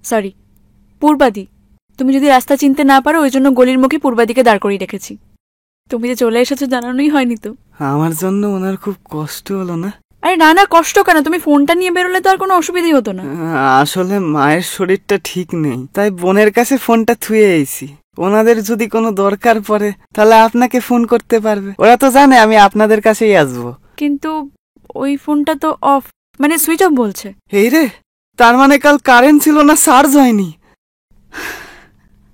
Sorry, পূর্বাদি। তুমি যদি রাস্তা চিনতে না পারো ওই জন্য গলির মুখে পূর্বাদিকে দাঁড় করিয়ে রেখেছি। তুমি যে চলে এসেছো জানানোই হয়নি তো। আমার জন্য ওনার খুব কষ্ট হলো না? আরে না না, কষ্ট কেন? তুমি ফোনটা নিয়ে বেরোলে তো আর কোনো অসুবিধাই হতো না। আসলে মায়ের শরীরটা ঠিক নেই, তাই বোনের কাছে ফোনটা থুয়ে এসেছি। ওনাদের যদি কোনো দরকার পড়ে তাহলে আপনাকে ফোন করতে পারবে। ওরা তো জানে আমি আপনাদের কাছেই আসবো। কিন্তু ওই ফোনটা তো অফ, মানে সুইচ অফ বলছে। এই রে, তার মানে কাল কারেন্ট ছিল না, চার্জ হয়নি।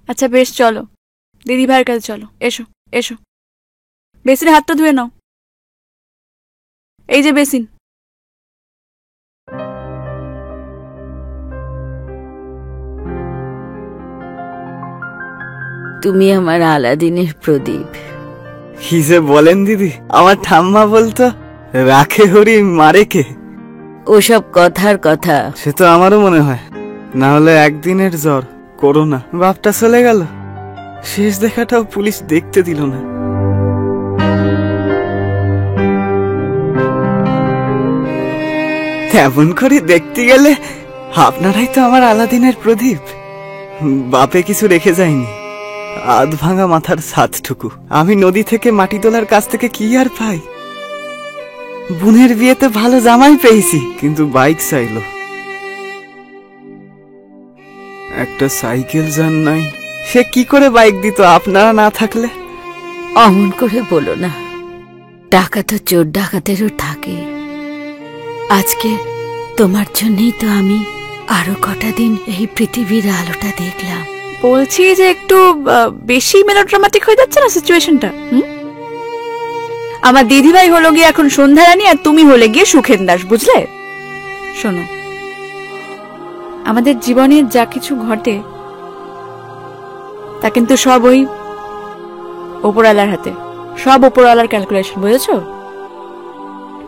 আচ্ছা বেশ, চলো দিদি ভাইয়ের কাছে চলো। এসো এসো, বেসিনে হাতটা ধুয়ে নাও। এই যে বেসিন। তুমি আমার আলাদিনের প্রদীপ। কি যে বলেন দিদি, আমার ঠাম্মা বলতো রাখে হরি মারে কে। ওসব কথার কথা। সে তো আমারও মনে হয়, না হলে একদিনের জ্বর, করোনা, বাপটা চলে গেল, শেষ দেখাটাও পুলিশ দেখতে দিল না। এমন করে দেখতে গেলে আপনারাই তো আমার আলাদিনের প্রদীপ। বাপে কিছু রেখে যায়নি, আধ ভাঙা মাথার ছাদটুকু। আমি নদী থেকে মাটি তোলার কাছ থেকে কি আর পাই? বোনের বিয়েতে ভালো জামাই পেয়েছি, কিন্তু বাইক চাইলো। একটা সাইকেল যান নাই, সে কি করে বাইক দিত আপনারা না থাকলে? অমন করে বলো না, টাকা তো চোর ডাকাতেরও থাকে। আজকে তোমার জন্যই তো আমি আরো কটা দিন এই পৃথিবীর আলোটা দেখলাম। বলছি যে একটু বেশি মেলোড্রামাটিক হয়ে যাচ্ছে না সিচুয়েশনটা? আমার দিদিভাই হলো গিয়ে এখন সন্ধ্যা রানী, আর তুমি হলে গিয়ে সুখেন দাস, বুঝলে? শোনো, আমাদের জীবনে যা কিছু ঘটে তা কিন্তু সব ওই ওপরওয়ালার হাতে, সব ওপরওয়ালার ক্যালকুলেশন, বুঝেছো?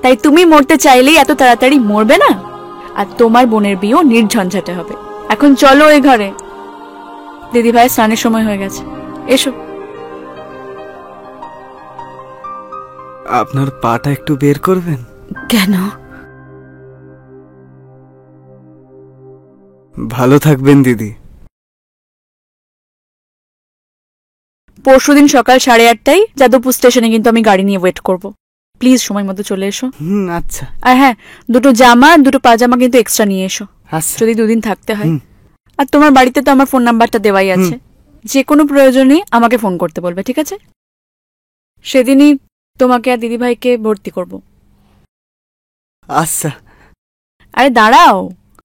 তাই তুমি মরতে চাইলেই এত তাড়াতাড়ি মরবে না, আর তোমার বোনের বিয়েও নির্ঝঞ্ঝাটে হবে। এখন চলো ওই ঘরে, দিদি ভাই স্নানের সময় হয়ে গেছে। এসো। আপনার পাটা একটু বের করবেন? কেন? ভালো থাকবেন দিদি। পরশুদিন সকাল 8:30টায় যাদবপুর স্টেশনে কিন্তু আমি গাড়ি নিয়ে ওয়েট করব। প্লিজ সময় মতো চলে এসো। আচ্ছা। আর হ্যাঁ, দুটো জামা আর দুটো পাজামা কিন্তু এক্সট্রা নিয়ে এসো, যদি দুদিন থাকতে হয়। আর তোমার বাড়িতে তো আমার ফোন নাম্বারটা দেওয়াই আছে, যে কোনো প্রয়োজনে আমাকে ফোন করতে বলবে, ঠিক আছে? সেদিনই তোমাকে আর দিদিভাইকে ভর্তি করব। আচ্ছা। আরে দাঁড়াও,